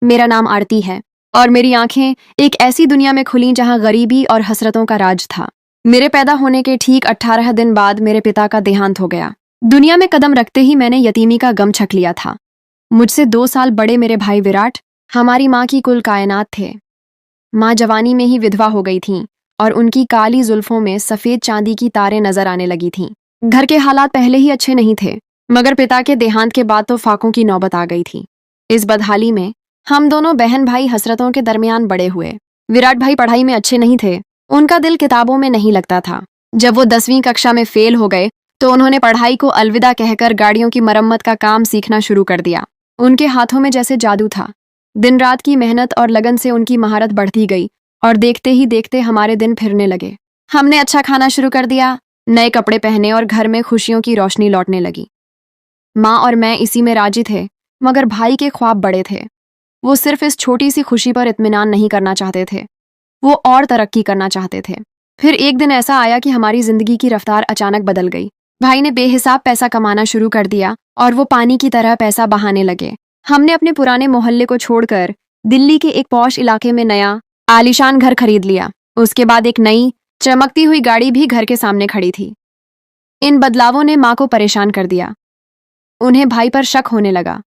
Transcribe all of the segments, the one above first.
मेरा नाम आरती है और मेरी आंखें एक ऐसी दुनिया में खुलीं जहां गरीबी और हसरतों का राज था। मेरे पैदा होने के ठीक 18 दिन बाद मेरे पिता का देहांत हो गया। दुनिया में कदम रखते ही मैंने यतीमी का गम छक लिया था। मुझसे 2 साल बड़े मेरे भाई विराट हमारी माँ की कुल कायनात थे। माँ जवानी में ही विधवा हो गई थीं और उनकी काली जुल्फों में सफेद चांदी की तारें नजर आने लगी थीं। घर के हालात पहले ही अच्छे नहीं थे, मगर पिता के देहांत के बाद तो फाकों की नौबत आ गई थी। इस बदहाली में हम दोनों बहन भाई हसरतों के दरमियान बड़े हुए। विराट भाई पढ़ाई में अच्छे नहीं थे, उनका दिल किताबों में नहीं लगता था। जब वो 10वीं कक्षा में फेल हो गए तो उन्होंने पढ़ाई को अलविदा कहकर गाड़ियों की मरम्मत का काम सीखना शुरू कर दिया। उनके हाथों में जैसे जादू था। दिन रात की मेहनत और लगन से उनकी महारत बढ़ती गई और देखते ही देखते हमारे दिन फिरने लगे। हमने अच्छा खाना शुरू कर दिया, नए कपड़े पहने और घर में खुशियों की रोशनी लौटने लगी। माँ और मैं इसी में राजी थे, मगर भाई के ख्वाब बड़े थे। वो सिर्फ इस छोटी सी खुशी पर इत्मीनान नहीं करना चाहते थे, वो और तरक्की करना चाहते थे। फिर एक दिन ऐसा आया कि हमारी जिंदगी की रफ्तार अचानक बदल गई। भाई ने बेहिसाब पैसा कमाना शुरू कर दिया और वो पानी की तरह पैसा बहाने लगे। हमने अपने पुराने मोहल्ले को छोड़कर दिल्ली के एक पॉश इलाके में नया आलीशान घर खरीद लिया। उसके बाद एक नई चमकती हुई गाड़ी भी घर के सामने खड़ी थी। इन बदलावों ने माँ को परेशान कर दिया। उन्हें भाई पर शक होने लगा।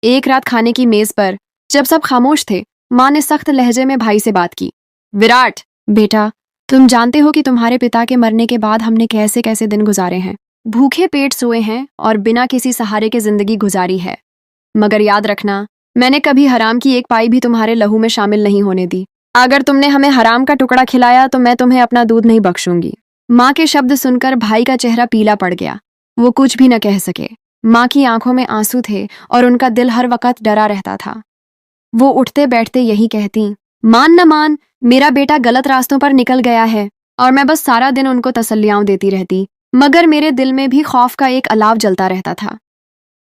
एक रात खाने की मेज पर जब सब खामोश थे, माँ ने सख्त लहजे में भाई से बात की। विराट बेटा, तुम जानते हो कि तुम्हारे पिता के मरने के बाद हमने कैसे कैसे दिन गुजारे हैं। भूखे पेट सोए हैं और बिना किसी सहारे के जिंदगी गुजारी है। मगर याद रखना, मैंने कभी हराम की एक पाई भी तुम्हारे लहू में शामिल नहीं होने दी। अगर तुमने हमें हराम का टुकड़ा खिलाया तो मैं तुम्हें अपना दूध नहीं बख्शूंगी। माँ के शब्द सुनकर भाई का चेहरा पीला पड़ गया। वो कुछ भी न कह सके। माँ की आंखों में आंसू थे और उनका दिल हर वक्त डरा रहता था। वो उठते बैठते यही कहती, मान न मान, मेरा बेटा गलत रास्तों पर निकल गया है। और मैं बस सारा दिन उनको तसल्लियां देती रहती, मगर मेरे दिल में भी खौफ का एक अलाव जलता रहता था।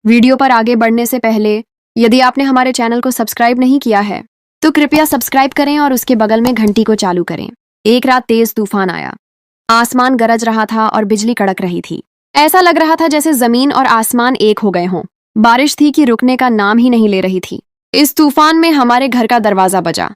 वीडियो पर आगे बढ़ने से पहले यदि आपने हमारे चैनल को सब्सक्राइब नहीं किया है तो कृपया सब्सक्राइब करें और उसके बगल में घंटी को चालू करें। एक रात तेज तूफान आया। आसमान गरज रहा था और बिजली कड़क रही थी। ऐसा लग रहा था जैसे जमीन और आसमान एक हो गए हों। बारिश थी कि रुकने का नाम ही नहीं ले रही थी। इस तूफान में हमारे घर का दरवाजा बजा।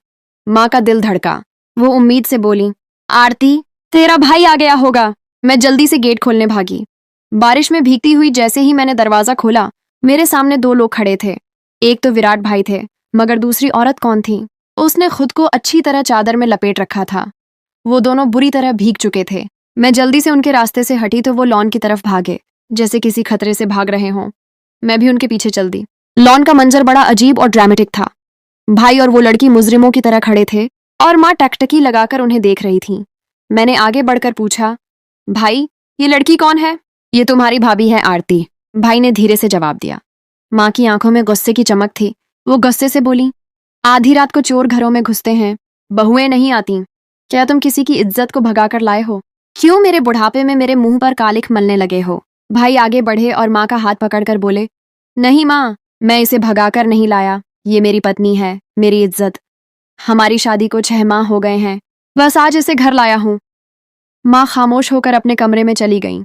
माँ का दिल धड़का। वो उम्मीद से बोली, आरती, तेरा भाई आ गया होगा। मैं जल्दी से गेट खोलने भागी। बारिश में भीगती हुई जैसे ही मैंने दरवाजा खोला, मेरे सामने 2 लोग खड़े थे। एक तो विराट भाई थे, मगर दूसरी औरत कौन थी? उसने खुद को अच्छी तरह चादर में लपेट रखा था। वो दोनों बुरी तरह भीग चुके थे। मैं जल्दी से उनके रास्ते से हटी तो वो लॉन की तरफ भागे, जैसे किसी खतरे से भाग रहे हों। मैं भी उनके पीछे चल दी। लॉन का मंजर बड़ा अजीब और ड्रामेटिक था। भाई और वो लड़की मुजरिमों की तरह खड़े थे और माँ टकटकी लगाकर उन्हें देख रही थी। मैंने आगे बढ़कर पूछा, भाई, ये लड़की कौन है? ये तुम्हारी भाभी है आरती, भाई ने धीरे से जवाब दिया। माँ की आंखों में गुस्से की चमक थी। वो गुस्से से बोली, आधी रात को चोर घरों में घुसते हैं, बहुएं नहीं आती। क्या तुम किसी की इज्जत को भगाकर लाए हो? क्यों मेरे बुढ़ापे में मेरे मुंह पर कालिख मलने लगे हो? भाई आगे बढ़े और माँ का हाथ पकड़कर बोले, नहीं माँ, मैं इसे भगाकर नहीं लाया। ये मेरी पत्नी है, मेरी इज्जत। हमारी शादी को 6 माह हो गए हैं, बस आज इसे घर लाया हूं। माँ खामोश होकर अपने कमरे में चली गईं।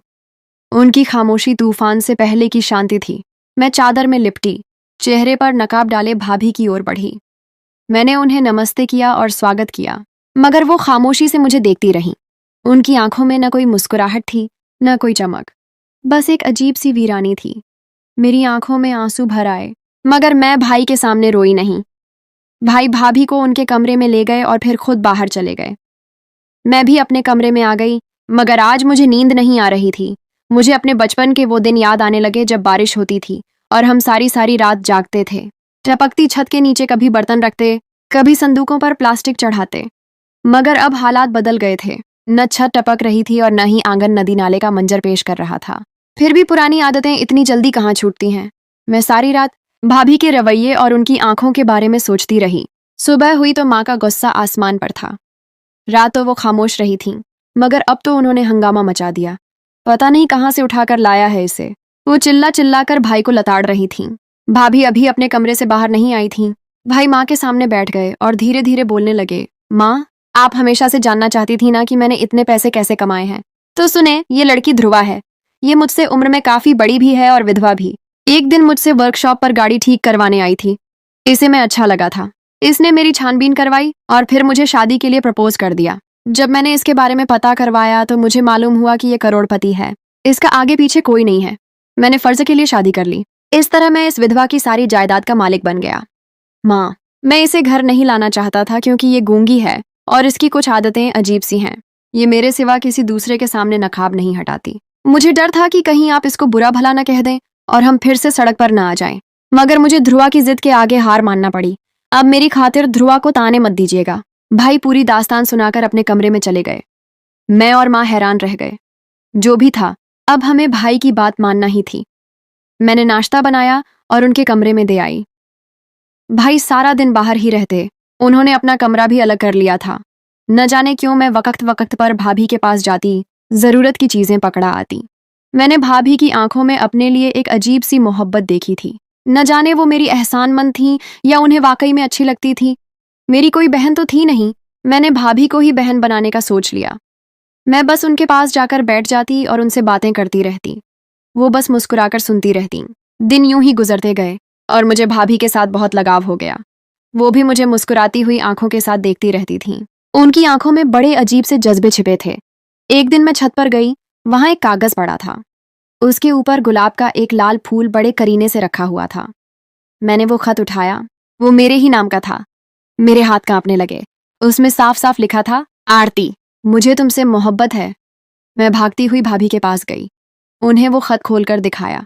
उनकी खामोशी तूफान से पहले की शांति थी। मैं चादर में लिपटी, चेहरे पर नकाब डाले भाभी की ओर बढ़ी। मैंने उन्हें नमस्ते किया और स्वागत किया, मगर वो खामोशी से मुझे देखती रहीं। उनकी आंखों में न कोई मुस्कुराहट थी, न कोई चमक, बस एक अजीब सी वीरानी थी। मेरी आंखों में आंसू भर आए, मगर मैं भाई के सामने रोई नहीं। भाई भाभी को उनके कमरे में ले गए और फिर खुद बाहर चले गए। मैं भी अपने कमरे में आ गई, मगर आज मुझे नींद नहीं आ रही थी। मुझे अपने बचपन के वो दिन याद आने लगे जब बारिश होती थी और हम सारी सारी रात जागते थे। टपकती छत के नीचे कभी बर्तन रखते, कभी संदूकों पर प्लास्टिक चढ़ाते। मगर अब हालात बदल गए थे। न छत टपक रही थी और न ही आंगन नदी नाले का मंजर पेश कर रहा था। फिर भी पुरानी आदतें इतनी जल्दी कहाँ छूटती हैं। मैं सारी रात भाभी के रवैये और उनकी आंखों के बारे में सोचती रही। सुबह हुई तो माँ का गुस्सा आसमान पर था। रात तो वो खामोश रही थीं, मगर अब तो उन्होंने हंगामा मचा दिया। पता नहीं कहाँ से उठाकर लाया है इसे। वो चिल्ला चिल्ला कर भाई को लताड़ रही थीं। भाभी अभी अपने कमरे से बाहर नहीं आई थीं। भाई माँ के सामने बैठ गए और धीरे धीरे बोलने लगे, माँ, आप हमेशा से जानना चाहती थी ना कि मैंने इतने पैसे कैसे कमाए हैं। तो सुने, ये लड़की ध्रुवा है। ये मुझसे उम्र में काफी बड़ी भी है और विधवा भी। एक दिन मुझसे वर्कशॉप पर गाड़ी ठीक करवाने आई थी। इसे मैं अच्छा लगा था। इसने मेरी छानबीन करवाई और फिर मुझे शादी के लिए प्रपोज कर दिया। जब मैंने इसके बारे में पता करवाया तो मुझे मालूम हुआ कि ये करोड़पति है। इसका आगे पीछे कोई नहीं है। मैंने फर्ज के लिए शादी कर ली। इस तरह मैं इस विधवा की सारी जायदाद का मालिक बन गया। माँ, मैं इसे घर नहीं लाना चाहता था क्योंकि ये गूंगी है और इसकी कुछ आदतें अजीब सी हैं। ये मेरे सिवा किसी दूसरे के सामने नकाब नहीं हटाती। मुझे डर था कि कहीं आप इसको बुरा भला न कह दें और हम फिर से सड़क पर न आ जाएं। मगर मुझे ध्रुवा की जिद के आगे हार मानना पड़ी। अब मेरी खातिर ध्रुवा को ताने मत दीजिएगा। भाई पूरी दास्तान सुनाकर अपने कमरे में चले गए। मैं और माँ हैरान रह गए। जो भी था, अब हमें भाई की बात मानना ही थी। मैंने नाश्ता बनाया और उनके कमरे में दे आई। भाई सारा दिन बाहर ही रहते। उन्होंने अपना कमरा भी अलग कर लिया था। न जाने क्यों मैं वक्त वक्त पर भाभी के पास जाती, जरूरत की चीजें पकड़ा आती। मैंने भाभी की आंखों में अपने लिए एक अजीब सी मोहब्बत देखी थी। न जाने वो मेरी एहसानमंद थी या उन्हें वाकई में अच्छी लगती थी। मेरी कोई बहन तो थी नहीं। मैंने भाभी को ही बहन बनाने का सोच लिया। मैं बस उनके पास जाकर बैठ जाती और उनसे बातें करती रहती। वो बस मुस्कुराकर सुनती रहती। दिन यूं ही गुजरते गए और मुझे भाभी के साथ बहुत लगाव हो गया। वो भी मुझे मुस्कुराती हुई आंखों के साथ देखती रहती थीं। उनकी आंखों में बड़े अजीब से जज्बे छिपे थे। एक दिन मैं छत पर गई। वहां एक कागज पड़ा था। उसके ऊपर गुलाब का एक लाल फूल बड़े करीने से रखा हुआ था। मैंने वो खत उठाया। वो मेरे ही नाम का था। मेरे हाथ कांपने लगे। उसमें साफ साफ लिखा था, आरती, मुझे तुमसे मोहब्बत है। मैं भागती हुई भाभी के पास गई। उन्हें वो खत खोलकर दिखाया।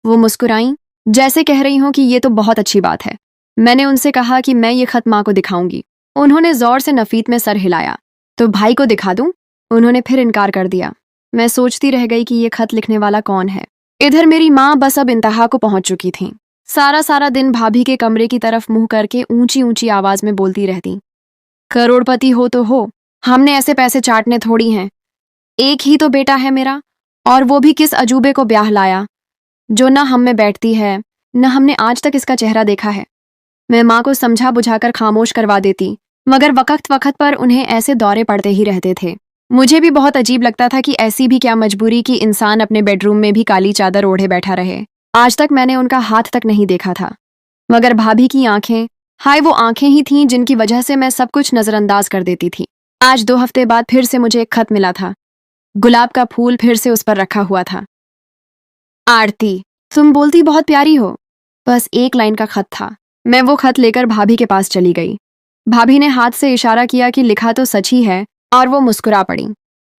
वो मुस्कुराईं, जैसे कह रही हूं कि ये तो बहुत अच्छी बात है। मैंने उनसे कहा कि मैं ये खत माँ को दिखाऊंगी। उन्होंने जोर से नफीत में सर हिलाया। तो भाई को दिखा दूं? उन्होंने फिर इनकार कर दिया। मैं सोचती रह गई कि ये खत लिखने वाला कौन है। इधर मेरी माँ बस अब इंतहा को पहुंच चुकी थी। सारा सारा दिन भाभी के कमरे की तरफ मुंह करके ऊंची ऊंची आवाज में बोलती रहती, करोड़पति हो तो हो, हमने ऐसे पैसे चाटने थोड़ी हैं। एक ही तो बेटा है मेरा, और वो भी किस अजूबे को ब्याह लाया जो न हम में बैठती है, न हमने आज तक इसका चेहरा देखा है। मैं माँ को समझा बुझाकर खामोश करवा देती, मगर वक्त वक्त पर उन्हें ऐसे दौरे पड़ते ही रहते थे। मुझे भी बहुत अजीब लगता था कि ऐसी भी क्या मजबूरी कि इंसान अपने बेडरूम में भी काली चादर ओढ़े बैठा रहे। आज तक मैंने उनका हाथ तक नहीं देखा था, मगर भाभी की आंखें, हाय वो आंखें ही थीं जिनकी वजह से मैं सब कुछ नजरअंदाज कर देती थी। आज 2 हफ्ते बाद फिर से मुझे एक खत मिला था। गुलाब का फूल फिर से उस पर रखा हुआ था। आरती, तुम बोलती बहुत प्यारी हो। बस एक लाइन का खत था। मैं वो खत लेकर भाभी के पास चली गई। भाभी ने हाथ से इशारा किया कि लिखा तो सच ही है, और वो मुस्कुरा पड़ी।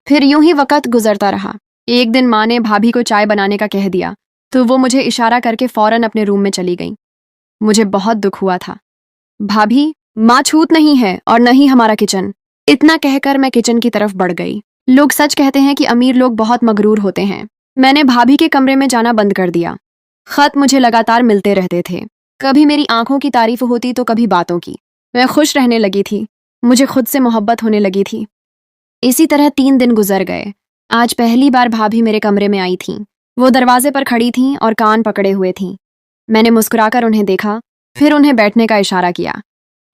फिर यूं ही वक्त गुजरता रहा। एक दिन माँ ने भाभी को चाय बनाने का कह दिया, तो वो मुझे इशारा करके फौरन अपने रूम में चली गई। मुझे बहुत दुख हुआ था। भाभी, माँ छूत नहीं है और न ही हमारा किचन। इतना कहकर मैं किचन की तरफ बढ़ गई। लोग सच कहते हैं कि अमीर लोग बहुत मगरूर होते हैं। मैंने भाभी के कमरे में जाना बंद कर दिया। खत मुझे लगातार मिलते रहते थे। कभी मेरी आंखों की तारीफ होती तो कभी बातों की। मैं खुश रहने लगी थी। मुझे खुद से मोहब्बत होने लगी थी। इसी तरह 3 दिन गुजर गए। आज पहली बार भाभी मेरे कमरे में आई थीं। वो दरवाजे पर खड़ी थीं और कान पकड़े हुए थीं। मैंने मुस्कुराकर उन्हें देखा, फिर उन्हें बैठने का इशारा किया।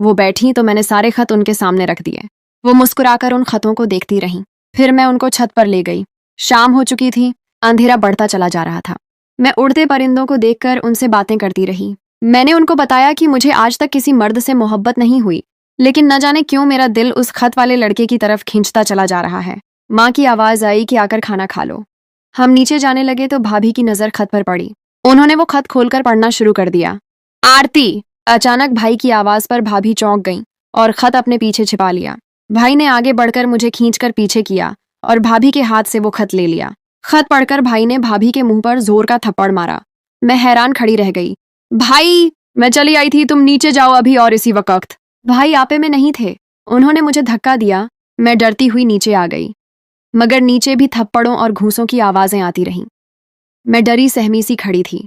वो बैठी तो मैंने सारे खत उनके सामने रख दिए। वो मुस्कुराकर उन खतों को देखती रहीं। फिर मैं उनको छत पर ले गई। शाम हो चुकी थी। अंधेरा बढ़ता चला जा रहा था। मैं उड़ते परिंदों को देखकर उनसे बातें करती रही। मैंने उनको बताया कि मुझे आज तक किसी मर्द से मोहब्बत नहीं हुई, लेकिन न जाने क्यों मेरा दिल उस खत वाले लड़के की तरफ खींचता चला जा रहा है। माँ की आवाज आई कि आकर खाना खा लो। हम नीचे जाने लगे तो भाभी की नजर खत पर पड़ी। उन्होंने वो खत खोलकर पढ़ना शुरू कर दिया। आरती, अचानक भाई की आवाज पर भाभी चौंक गईं और खत अपने पीछे छिपा लिया। भाई ने आगे बढ़कर मुझे खींचकर पीछे किया और भाभी के हाथ से वो खत ले लिया। खत पढ़कर भाई ने भाभी के मुंह पर जोर का थप्पड़ मारा। मैं हैरान खड़ी रह गई। भाई, मैं चली आई थी, तुम नीचे जाओ अभी और इसी वक्त। भाई आपे में नहीं थे। उन्होंने मुझे धक्का दिया। मैं डरती हुई नीचे आ गई, मगर नीचे भी थप्पड़ों और घूंसों की आवाजें आती रहीं। मैं डरी सहमी सी खड़ी थी।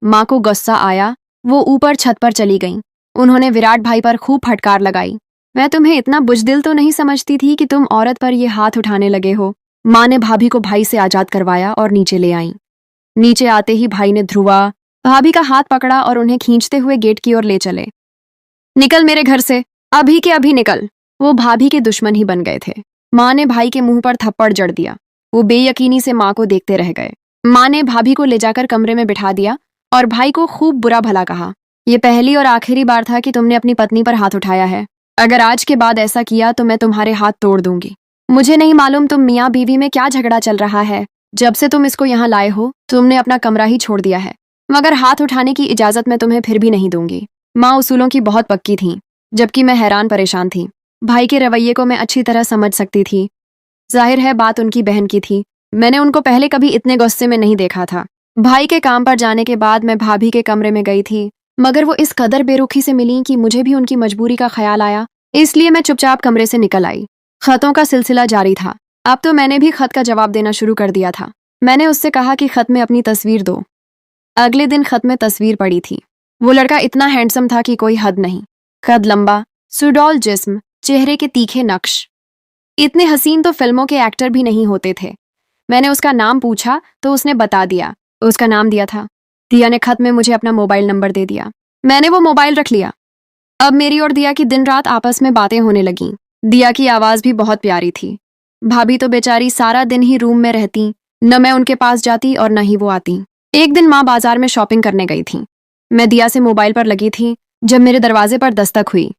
माँ को गुस्सा आया। वो ऊपर छत पर चली गईं। उन्होंने विराट भाई पर खूब फटकार लगाई। मैं तुम्हें इतना बुजदिल तो नहीं समझती थी कि तुम औरत पर ये हाथ उठाने लगे हो। माँ ने भाभी को भाई से आजाद करवाया और नीचे ले आई। नीचे आते ही भाई ने ध्रुवा, भाभी का हाथ पकड़ा और उन्हें खींचते हुए गेट की ओर ले चले। निकल मेरे घर से, अभी के अभी निकल। वो भाभी के दुश्मन ही बन गए थे। माँ ने भाई के मुंह पर थप्पड़ जड़ दिया। वो बेयकीनी से माँ को देखते रह गए। माँ ने भाभी को ले जाकर कमरे में बिठा दिया और भाई को खूब बुरा भला कहा। ये पहली और आखिरी बार था कि तुमने अपनी पत्नी पर हाथ उठाया है। अगर आज के बाद ऐसा किया तो मैं तुम्हारे हाथ तोड़ दूंगी। मुझे नहीं मालूम तुम मियाँ बीवी में क्या झगड़ा चल रहा है। जब से तुम इसको यहाँ लाए हो तुमने अपना कमरा ही छोड़ दिया है, मगर हाथ उठाने की इजाजत मैं तुम्हें फिर भी नहीं दूंगी। माँ उसूलों की बहुत पक्की थी, जबकि मैं हैरान परेशान थी। भाई के रवैये को मैं अच्छी तरह समझ सकती थी। जाहिर है बात उनकी बहन की थी। मैंने उनको पहले कभी इतने गुस्से में नहीं देखा था। भाई के काम पर जाने के बाद मैं भाभी के कमरे में गई थी, मगर वो इस कदर बेरुखी से मिली कि मुझे भी उनकी मजबूरी का ख्याल आया, इसलिए मैं चुपचाप कमरे से निकल आई। खतों का सिलसिला जारी था। अब तो मैंने भी खत का जवाब देना शुरू कर दिया था। मैंने उससे कहा कि खत में अपनी तस्वीर दो। अगले दिन खत में तस्वीर पड़ी थी। वो लड़का इतना हैंडसम था कि कोई हद नहीं। कद लंबा, सुडौल जिस्म, चेहरे के तीखे नक्श। इतने हसीन तो फिल्मों के एक्टर भी नहीं होते थे। मैंने उसका नाम पूछा तो उसने बता दिया। उसका नाम दिया था। दिया ने खत में मुझे अपना मोबाइल नंबर दे दिया। मैंने वो मोबाइल रख लिया। अब मेरी और दिया की दिन रात आपस में बातें होने लगीं। दिया की आवाज भी बहुत प्यारी थी। भाभी तो बेचारी सारा दिन ही रूम में रहती, न मैं उनके पास जाती और न ही वो आती। एक दिन माँ बाजार में शॉपिंग करने गई थी। मैं दिया से मोबाइल पर लगी थी जब मेरे दरवाजे पर दस्तक हुई।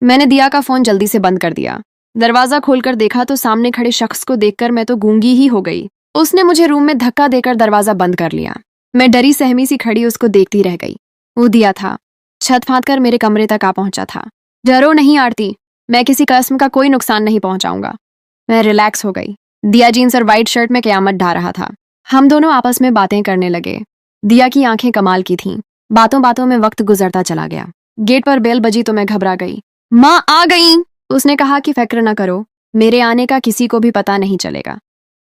मैंने दिया का फोन जल्दी से बंद कर दिया। दरवाजा खोलकर देखा तो सामने खड़े शख्स को देखकर मैं तो गूंगी ही हो गई। उसने मुझे रूम में धक्का देकर दरवाजा बंद कर लिया। मैं डरी सहमी सी खड़ी उसको देखती रह गई। वो दिया था। छत फाँद कर मेरे कमरे तक आ पहुंचा था। डरो नहीं आरती, मैं किसी किस्म का कोई नुकसान नहीं पहुंचाऊंगा। मैं रिलैक्स हो गई। दिया जीन्स और वाइट शर्ट में कयामत ढा रहा था। हम दोनों आपस में बातें करने लगे। दिया की आंखें कमाल की थीं। बातों बातों में वक्त गुजरता चला गया। गेट पर बेल बजी तो मैं घबरा गई। माँ आ गई। उसने कहा कि फिक्र न करो, मेरे आने का किसी को भी पता नहीं चलेगा।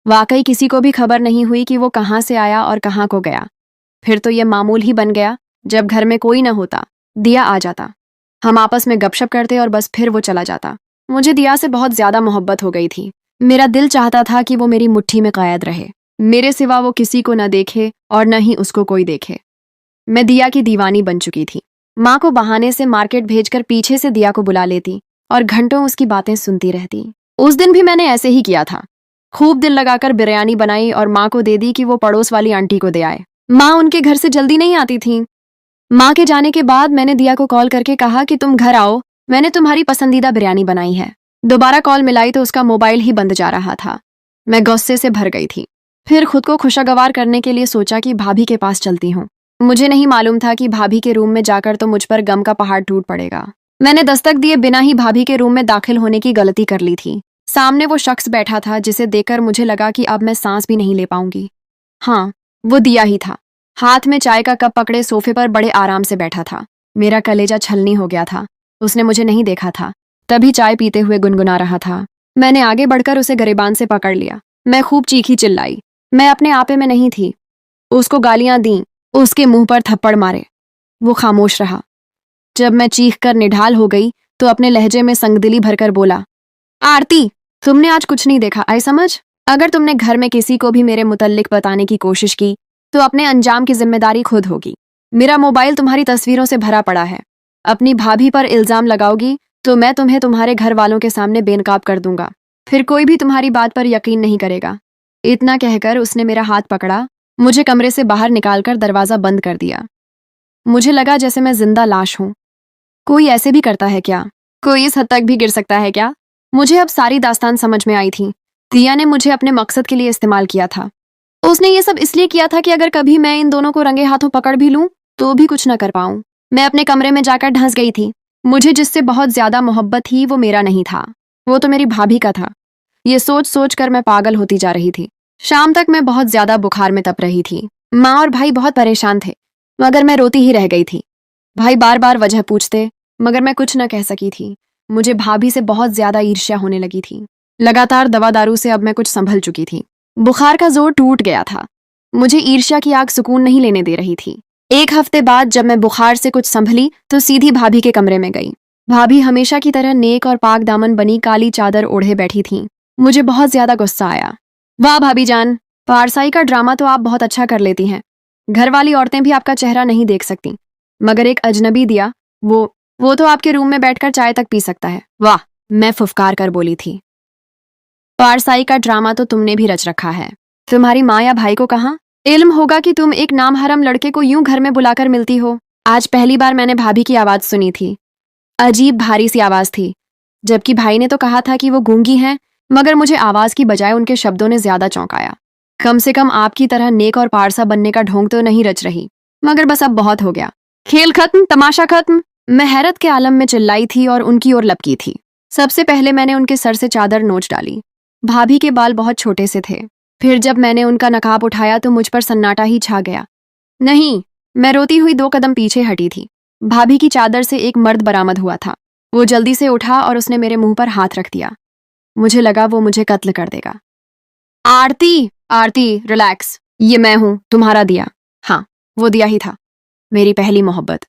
वाकई किसी को भी खबर नहीं हुई कि वो कहाँ से आया और कहाँ को गया। फिर तो ये मामूल ही बन गया, जब घर में कोई न होता दिया आ जाता, हम आपस में गपशप करते और बस फिर वो चला जाता। मुझे दिया से बहुत ज्यादा मोहब्बत हो गई थी। मेरा दिल चाहता था कि वो मेरी मुट्ठी में कैद रहे, मेरे सिवा वो किसी को न देखे और न ही उसको कोई देखे। मैं दिया की दीवानी बन चुकी थी। माँ को बहाने से मार्केट भेजकर पीछे से दिया को बुला लेती और घंटों उसकी बातें सुनती रहती। उस दिन भी मैंने ऐसे ही किया था। खूब दिल लगाकर बिरयानी बनाई और माँ को दे दी कि वो पड़ोस वाली आंटी को दे आए। माँ उनके घर से जल्दी नहीं आती थी। माँ के जाने के बाद मैंने दिया को कॉल करके कहा कि तुम घर आओ, मैंने तुम्हारी पसंदीदा बिरयानी बनाई है। दोबारा कॉल मिलाई तो उसका मोबाइल ही बंद जा रहा था। मैं गुस्से से भर गई थी। फिर खुद को खुशगवार करने के लिए सोचा कि भाभी के पास चलती हूँ। मुझे नहीं मालूम था कि भाभी के रूम में जाकर तो मुझ पर गम का पहाड़ टूट पड़ेगा। मैंने दस्तक दिए बिना ही भाभी के रूम में दाखिल होने की गलती कर ली थी। सामने वो शख्स बैठा था जिसे देखकर मुझे लगा कि अब मैं सांस भी नहीं ले पाऊंगी। हाँ, वो दिया ही था। हाथ में चाय का कप पकड़े सोफे पर बड़े आराम से बैठा था। मेरा कलेजा छलनी हो गया था। उसने मुझे नहीं देखा था, तभी चाय पीते हुए गुनगुना रहा था। मैंने आगे बढ़कर उसे गिरेबान से पकड़ लिया। मैं खूब चीखी चिल्लाई। मैं अपने आपे में नहीं थी। उसको गालियां दी, उसके मुंह पर थप्पड़ मारे। वो खामोश रहा। जब मैं चीख कर निढाल हो गई तो अपने लहजे में संगदिली भरकर बोला, आरती, तुमने आज कुछ नहीं देखा, आई समझ। अगर तुमने घर में किसी को भी मेरे मुतल्लिक बताने की कोशिश की तो अपने अंजाम की जिम्मेदारी खुद होगी। मेरा मोबाइल तुम्हारी तस्वीरों से भरा पड़ा है। अपनी भाभी पर इल्जाम लगाओगी तो मैं तुम्हें तुम्हारे घर वालों के सामने बेनकाब कर दूंगा। फिर कोई भी तुम्हारी बात पर यकीन नहीं करेगा। इतना कहकर उसने मेरा हाथ पकड़ा, मुझे कमरे से बाहर निकालकर दरवाजा बंद कर दिया। मुझे लगा जैसे मैं जिंदा लाश हूं। कोई ऐसे भी करता है क्या? कोई इस हद तक भी गिर सकता है क्या? मुझे अब सारी दास्तान समझ में आई थी। दिया ने मुझे अपने मकसद के लिए इस्तेमाल किया था। उसने ये सब इसलिए किया था कि अगर कभी मैं इन दोनों को रंगे हाथों पकड़ भी लूं तो भी कुछ न कर पाऊं। मैं अपने कमरे में जाकर ढंस गई थी। मुझे जिससे बहुत ज्यादा मोहब्बत थी वो मेरा नहीं था, वो तो मेरी भाभी का था। ये सोच सोच कर मैं पागल होती जा रही थी। शाम तक मैं बहुत ज्यादा बुखार में तप रही थी। माँ और भाई बहुत परेशान थे, मगर मैं रोती ही रह गई थी। भाई बार बार वजह पूछते, मगर मैं कुछ न कह सकी थी। मुझे भाभी से बहुत ज्यादा ईर्ष्या होने लगी थी। लगातार दवा दारू से अब मैं कुछ संभल चुकी थी। बुखार का जोर टूट गया था। मुझे ईर्ष्या की आग सुकून नहीं लेने दे रही थी। एक हफ्ते बाद जब मैं बुखार से कुछ संभली तो सीधी भाभी के कमरे में गई। भाभी हमेशा की तरह नेक और पाक दामन बनी काली चादर ओढ़े बैठी थी। मुझे बहुत ज्यादा गुस्सा आया। वाह भाभी जान, पारसाई का ड्रामा तो आप बहुत अच्छा कर लेती हैं। घर वाली औरतें भी आपका चेहरा नहीं देख सकती, मगर एक अजनबी दिया, वो तो आपके रूम में बैठकर चाय तक पी सकता है। वाह, मैं फुफकार कर बोली थी। पारसाई का ड्रामा तो तुमने भी रच रखा है। तुम्हारी माँ या भाई को कहाँ इल्म होगा कि तुम एक नामहरम लड़के को यूं घर में बुलाकर मिलती हो? आज पहली बार मैंने भाभी की आवाज सुनी थी। अजीब भारी सी आवाज थी, जबकि भाई ने तो कहा था कि वो गूंगी हैं, मगर मुझे आवाज की बजाय उनके शब्दों ने ज्यादा चौंकाया। कम से कम आपकी तरह नेक और पारसा बनने का ढोंग तो नहीं रच रही, मगर बस अब बहुत हो गया। खेल खत्म, तमाशा खत्म। मैं हैरत के आलम में चिल्लाई थी और उनकी ओर लपकी थी। सबसे पहले मैंने उनके सर से चादर नोच डाली। भाभी के बाल बहुत छोटे से थे। फिर जब मैंने उनका नकाब उठाया तो मुझ पर सन्नाटा ही छा गया। नहीं, मैं रोती हुई 2 कदम पीछे हटी थी। भाभी की चादर से एक मर्द बरामद हुआ था। वो जल्दी से उठा और उसने मेरे मुंह पर हाथ रख दिया। मुझे लगा वो मुझे कत्ल कर देगा। आरती, आरती, रिलैक्स। ये मैं हूं, तुम्हारा दिया। हाँ, वो दिया ही था, मेरी पहली मोहब्बत।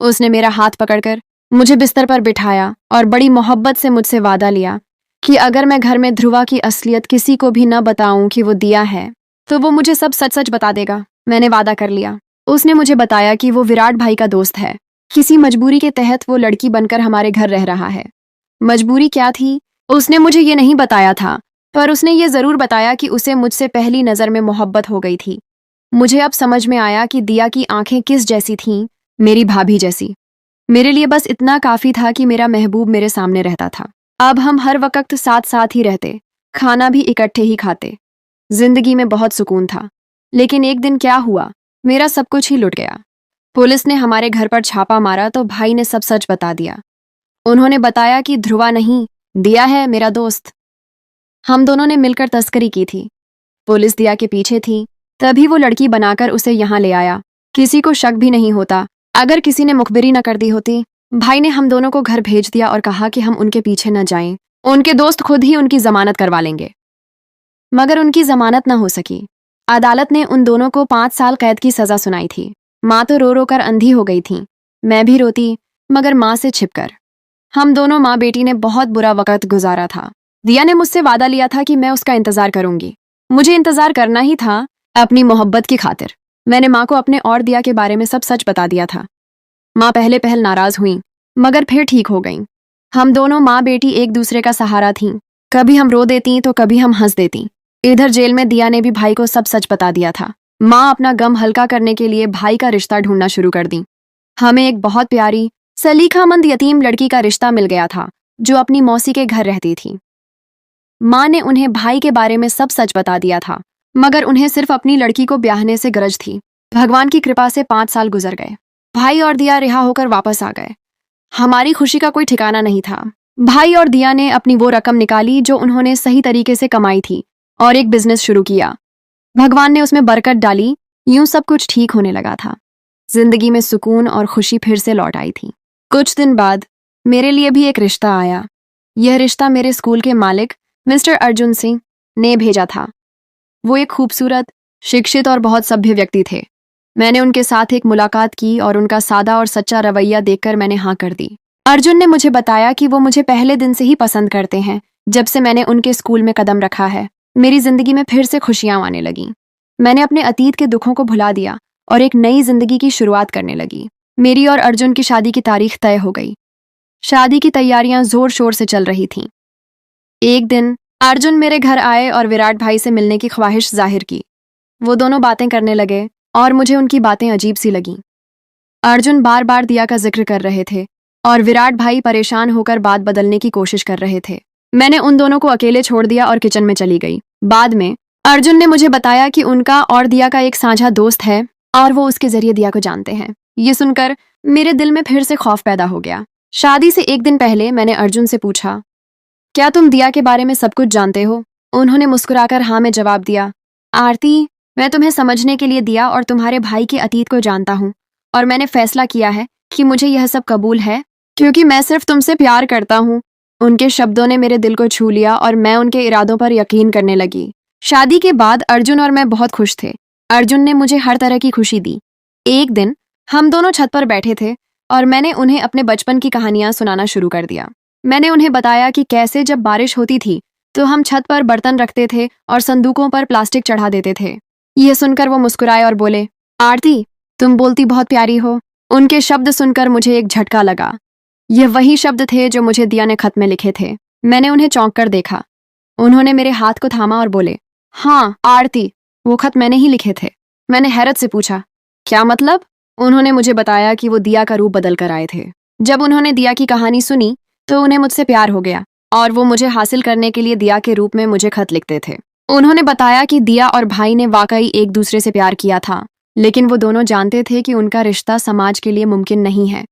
उसने मेरा हाथ पकड़कर मुझे बिस्तर पर बिठाया और बड़ी मोहब्बत से मुझसे वादा लिया कि अगर मैं घर में ध्रुवा की असलियत किसी को भी न बताऊं कि वो दिया है, तो वो मुझे सब सच सच बता देगा। मैंने वादा कर लिया। उसने मुझे बताया कि वो विराट भाई का दोस्त है। किसी मजबूरी के तहत वो लड़की बनकर हमारे घर रह रहा है। मजबूरी क्या थी, उसने मुझे ये नहीं बताया था, पर उसने ये जरूर बताया कि उसे मुझसे पहली नजर में मोहब्बत हो गई थी। मुझे अब समझ में आया कि दिया की आंखें किस जैसी थीं, मेरी भाभी जैसी। मेरे लिए बस इतना काफी था कि मेरा महबूब मेरे सामने रहता था। अब हम हर वक्त साथ साथ ही रहते, खाना भी इकट्ठे ही खाते। जिंदगी में बहुत सुकून था। लेकिन एक दिन क्या हुआ, मेरा सब कुछ ही लुट गया। पुलिस ने हमारे घर पर छापा मारा तो भाई ने सब सच बता दिया। उन्होंने बताया कि ध्रुवा नहीं, दिया है मेरा दोस्त। हम दोनों ने मिलकर तस्करी की थी। पुलिस दिया के पीछे थी, तभी वो लड़की बनाकर उसे यहाँ ले आया। किसी को शक भी नहीं होता। अगर किसी ने मुखबिरी न कर दी होती। भाई ने हम दोनों को घर भेज दिया और कहा कि हम उनके पीछे न जाएं। उनके दोस्त खुद ही उनकी जमानत करवा लेंगे। मगर उनकी जमानत न हो सकी। अदालत ने उन दोनों को 5 साल कैद की सजा सुनाई थी। माँ तो रो रो कर अंधी हो गई थी। मैं भी रोती, मगर माँ से छिपकर। हम दोनों माँ बेटी ने बहुत बुरा वक्त गुजारा था। दिया ने मुझसे वादा लिया था कि मैं उसका इंतजार करूंगी। मुझे इंतजार करना ही था, अपनी मोहब्बत की खातिर। मैंने माँ को अपने और दिया के बारे में सब सच बता दिया था। माँ पहले पहल नाराज हुई, मगर फिर ठीक हो गईं। हम दोनों माँ बेटी एक दूसरे का सहारा थीं। कभी हम रो देती तो कभी हम हंस देती। इधर जेल में दिया ने भी भाई को सब सच बता दिया था। माँ अपना गम हल्का करने के लिए भाई का रिश्ता ढूंढना शुरू कर दी। हमें एक बहुत प्यारी सलीखामंद यतीम लड़की का रिश्ता मिल गया था, जो अपनी मौसी के घर रहती थी। माँ ने उन्हें भाई के बारे में सब सच बता दिया था, मगर उन्हें सिर्फ अपनी लड़की को ब्याहने से गरज थी। भगवान की कृपा से 5 साल गुजर गए। भाई और दिया रिहा होकर वापस आ गए। हमारी खुशी का कोई ठिकाना नहीं था। भाई और दिया ने अपनी वो रकम निकाली जो उन्होंने सही तरीके से कमाई थी और एक बिजनेस शुरू किया। भगवान ने उसमें बरकत डाली। यूं सब कुछ ठीक होने लगा था। जिंदगी में सुकून और खुशी फिर से लौट आई थी। कुछ दिन बाद मेरे लिए भी एक रिश्ता आया। यह रिश्ता मेरे स्कूल के मालिक मिस्टर अर्जुन सिंह ने भेजा था। वो एक खूबसूरत, शिक्षित और बहुत सभ्य व्यक्ति थे। मैंने उनके साथ एक मुलाकात की और उनका सादा और सच्चा रवैया देखकर मैंने हाँ कर दी। अर्जुन ने मुझे बताया कि वो मुझे पहले दिन से ही पसंद करते हैं। जब से मैंने उनके स्कूल में कदम रखा है, मेरी जिंदगी में फिर से खुशियां आने लगीं। मैंने अपने अतीत के दुखों को भुला दिया और एक नई जिंदगी की शुरुआत करने लगी। मेरी और अर्जुन की शादी की तारीख तय हो गई। शादी की तैयारियां जोर शोर से चल रही थीं। एक दिन अर्जुन मेरे घर आए और विराट भाई से मिलने की ख्वाहिश जाहिर की। वो दोनों बातें करने लगे और मुझे उनकी बातें अजीब सी लगीं। अर्जुन बार बार दिया का जिक्र कर रहे थे और विराट भाई परेशान होकर बात बदलने की कोशिश कर रहे थे। मैंने उन दोनों को अकेले छोड़ दिया और किचन में चली गई। बाद में अर्जुन ने मुझे बताया कि उनका और दिया का एक साझा दोस्त है और वो उसके जरिए दिया को जानते हैं। ये सुनकर मेरे दिल में फिर से खौफ पैदा हो गया। शादी से एक दिन पहले मैंने अर्जुन से पूछा, क्या तुम दिया के बारे में सब कुछ जानते हो? उन्होंने मुस्कुराकर हाँ में जवाब दिया। आरती, मैं तुम्हें समझने के लिए दिया और तुम्हारे भाई के अतीत को जानता हूँ और मैंने फैसला किया है कि मुझे यह सब कबूल है, क्योंकि मैं सिर्फ तुमसे प्यार करता हूँ। उनके शब्दों ने मेरे दिल को छू लिया और मैं उनके इरादों पर यकीन करने लगी। शादी के बाद अर्जुन और मैं बहुत खुश थे। अर्जुन ने मुझे हर तरह की खुशी दी। एक दिन हम दोनों छत पर बैठे थे और मैंने उन्हें अपने बचपन की कहानियां सुनाना शुरू कर दिया। मैंने उन्हें बताया कि कैसे जब बारिश होती थी तो हम छत पर बर्तन रखते थे और संदूकों पर प्लास्टिक चढ़ा देते थे। यह सुनकर वो मुस्कुराए और बोले, आरती, तुम बोलती बहुत प्यारी हो। उनके शब्द सुनकर मुझे एक झटका लगा। यह वही शब्द थे जो मुझे दिया ने खत में लिखे थे। मैंने उन्हें चौंक कर देखा। उन्होंने मेरे हाथ को थामा और बोले, हाँ आरती, वो खत मैंने ही लिखे थे। मैंने हैरत से पूछा, क्या मतलब? उन्होंने मुझे बताया कि वो दिया का रूप बदल कर आए थे। जब उन्होंने दिया की कहानी सुनी तो उन्हें मुझसे प्यार हो गया और वो मुझे हासिल करने के लिए दिया के रूप में मुझे खत लिखते थे। उन्होंने बताया कि दिया और भाई ने वाकई एक दूसरे से प्यार किया था, लेकिन वो दोनों जानते थे कि उनका रिश्ता समाज के लिए मुमकिन नहीं है।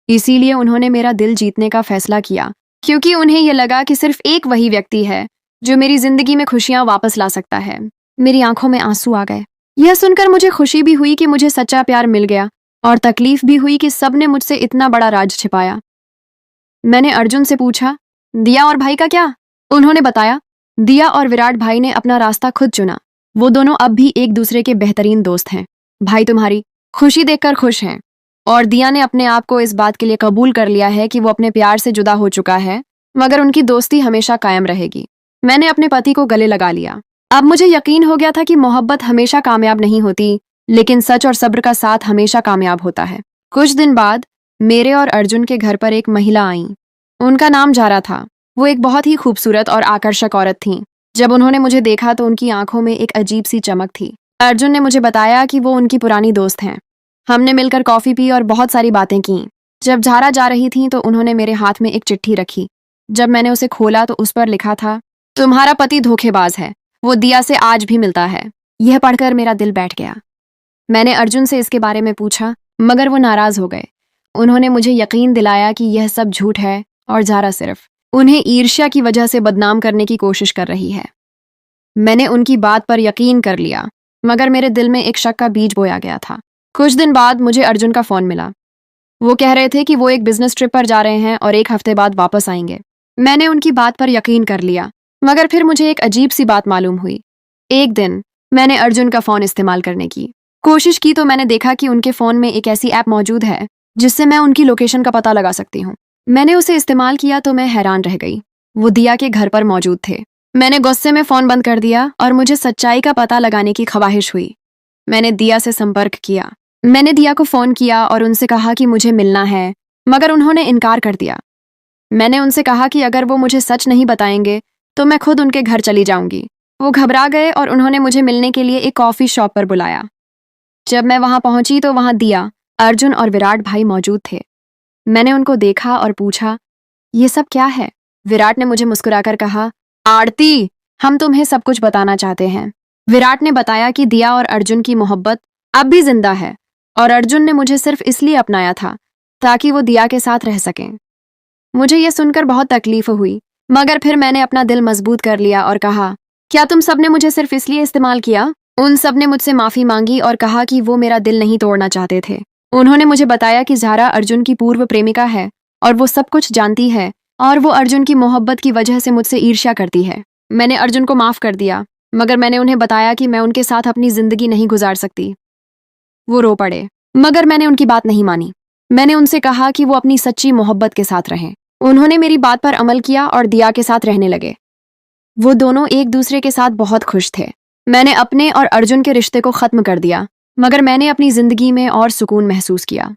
इसीलिए उन्होंने मेरा दिल जीतने का फैसला किया, क्योंकि उन्हें यह लगा कि सिर्फ एक वही व्यक्ति है जो मेरी जिंदगी में खुशियां वापस ला सकता है। मेरी आंखों में आंसू आ गए। यह सुनकर मुझे खुशी भी हुई कि मुझे सच्चा प्यार मिल गया, और तकलीफ भी हुई कि सबने मुझसे इतना बड़ा राज छिपाया। मैंने अर्जुन से पूछा, दिया और भाई का क्या? उन्होंने बताया, दिया और विराट भाई ने अपना रास्ता खुद चुना। वो दोनों अब भी एक दूसरे के बेहतरीन दोस्त हैं। भाई तुम्हारी खुशी देखकर खुश हैं, और दिया ने अपने आप को इस बात के लिए कबूल कर लिया है कि वो अपने प्यार से जुदा हो चुका है, मगर उनकी दोस्ती हमेशा कायम रहेगी। मैंने अपने पति को गले लगा लिया। अब मुझे यकीन हो गया था कि मोहब्बत हमेशा कामयाब नहीं होती, लेकिन सच और सब्र का साथ हमेशा कामयाब होता है। कुछ दिन बाद मेरे और अर्जुन के घर पर एक महिला आई। उनका नाम जारा था। वो एक बहुत ही खूबसूरत और आकर्षक औरत थी। जब उन्होंने मुझे देखा तो उनकी आंखों में एक अजीब सी चमक थी। अर्जुन ने मुझे बताया कि वो उनकी पुरानी दोस्त हैं। हमने मिलकर कॉफी पी और बहुत सारी बातें की। जब जारा जा रही थी तो उन्होंने मेरे हाथ में एक चिट्ठी रखी। जब मैंने उसे खोला तो उस पर लिखा था, तुम्हारा पति धोखेबाज है, वो दिया से आज भी मिलता है। यह पढ़कर मेरा दिल बैठ गया। मैंने अर्जुन से इसके बारे में पूछा, मगर वो नाराज हो गए। उन्होंने मुझे यकीन दिलाया कि यह सब झूठ है और जारा सिर्फ उन्हें ईर्ष्या की वजह से बदनाम करने की कोशिश कर रही है। मैंने उनकी बात पर यकीन कर लिया, मगर मेरे दिल में एक शक का बीज बोया गया था। कुछ दिन बाद मुझे अर्जुन का फोन मिला। वो कह रहे थे कि वो एक बिजनेस ट्रिप पर जा रहे हैं और 1 हफ्ते बाद वापस आएंगे। मैंने उनकी बात पर यकीन कर लिया, मगर फिर मुझे एक अजीब सी बात मालूम हुई। एक दिन मैंने अर्जुन का फोन इस्तेमाल करने की कोशिश की तो मैंने देखा कि उनके फोन में एक ऐसी ऐप मौजूद है जिससे मैं उनकी लोकेशन का पता लगा सकती हूँ। मैंने उसे इस्तेमाल किया तो मैं हैरान रह गई। वो दिया के घर पर मौजूद थे। मैंने गुस्से में फोन बंद कर दिया और मुझे सच्चाई का पता लगाने की ख्वाहिश हुई। मैंने दिया से संपर्क किया। मैंने दिया को फोन किया और उनसे कहा कि मुझे मिलना है, मगर उन्होंने इनकार कर दिया। मैंने उनसे कहा कि अगर वो मुझे सच नहीं बताएंगे तो मैं खुद उनके घर चली जाऊंगी। वो घबरा गए और उन्होंने मुझे मिलने के लिए एक कॉफी शॉप पर बुलाया। जब मैं वहां पहुंची तो वहां दिया, अर्जुन और विराट भाई मौजूद थे। मैंने उनको देखा और पूछा, ये सब क्या है? विराट ने मुझे मुस्कुराकर कहा, आरती, हम तुम्हें सब कुछ बताना चाहते हैं। विराट ने बताया कि दिया और अर्जुन की मोहब्बत अब भी जिंदा है, और अर्जुन ने मुझे सिर्फ इसलिए अपनाया था ताकि वो दिया के साथ रह सकें। मुझे ये सुनकर बहुत तकलीफ हुई, मगर फिर मैंने अपना दिल मजबूत कर लिया और कहा, क्या तुम सबने मुझे सिर्फ इसलिए इस्तेमाल किया? उन सब ने मुझसे माफी मांगी और कहा कि वो मेरा दिल नहीं तोड़ना चाहते थे। उन्होंने मुझे बताया कि जारा अर्जुन की पूर्व प्रेमिका है और वो सब कुछ जानती है, और वो अर्जुन की मोहब्बत की वजह से मुझसे ईर्ष्या करती है। मैंने अर्जुन को माफ कर दिया, मगर मैंने उन्हें बताया कि मैं उनके साथ अपनी जिंदगी नहीं गुजार सकती। वो रो पड़े, मगर मैंने उनकी बात नहीं मानी। मैंने उनसे कहा कि वो अपनी सच्ची मोहब्बत के साथ रहें। उन्होंने मेरी बात पर अमल किया और दिया के साथ रहने लगे। वो दोनों एक दूसरे के साथ बहुत खुश थे। मैंने अपने और अर्जुन के रिश्ते को खत्म कर दिया, मगर मैंने अपनी जिंदगी में और सुकून महसूस किया।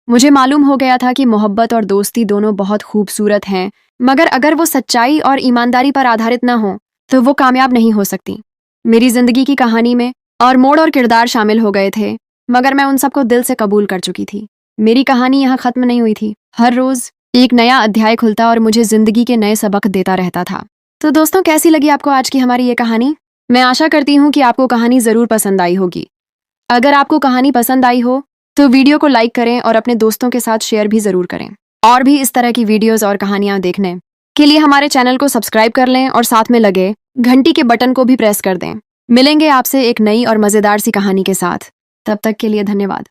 मुझे मालूम हो गया था कि मोहब्बत और दोस्ती दोनों बहुत खूबसूरत हैं, मगर अगर वो सच्चाई और ईमानदारी पर आधारित न हो तो वो कामयाब नहीं हो सकती। मेरी जिंदगी की कहानी में और मोड़ और किरदार शामिल हो गए थे, मगर मैं उन सबको दिल से कबूल कर चुकी थी। मेरी कहानी यहाँ खत्म नहीं हुई थी। हर रोज एक नया अध्याय खुलता और मुझे जिंदगी के नए सबक देता रहता था। तो दोस्तों, कैसी लगी आपको आज की हमारी ये कहानी? मैं आशा करती हूँ कि आपको कहानी जरूर पसंद आई होगी। अगर आपको कहानी पसंद आई हो तो वीडियो को लाइक करें और अपने दोस्तों के साथ शेयर भी जरूर करें। और भी इस तरह की वीडियोस और कहानियां देखने के लिए हमारे चैनल को सब्सक्राइब कर लें और साथ में लगे घंटी के बटन को भी प्रेस कर दें। मिलेंगे आपसे एक नई और मजेदार सी कहानी के साथ। तब तक के लिए धन्यवाद।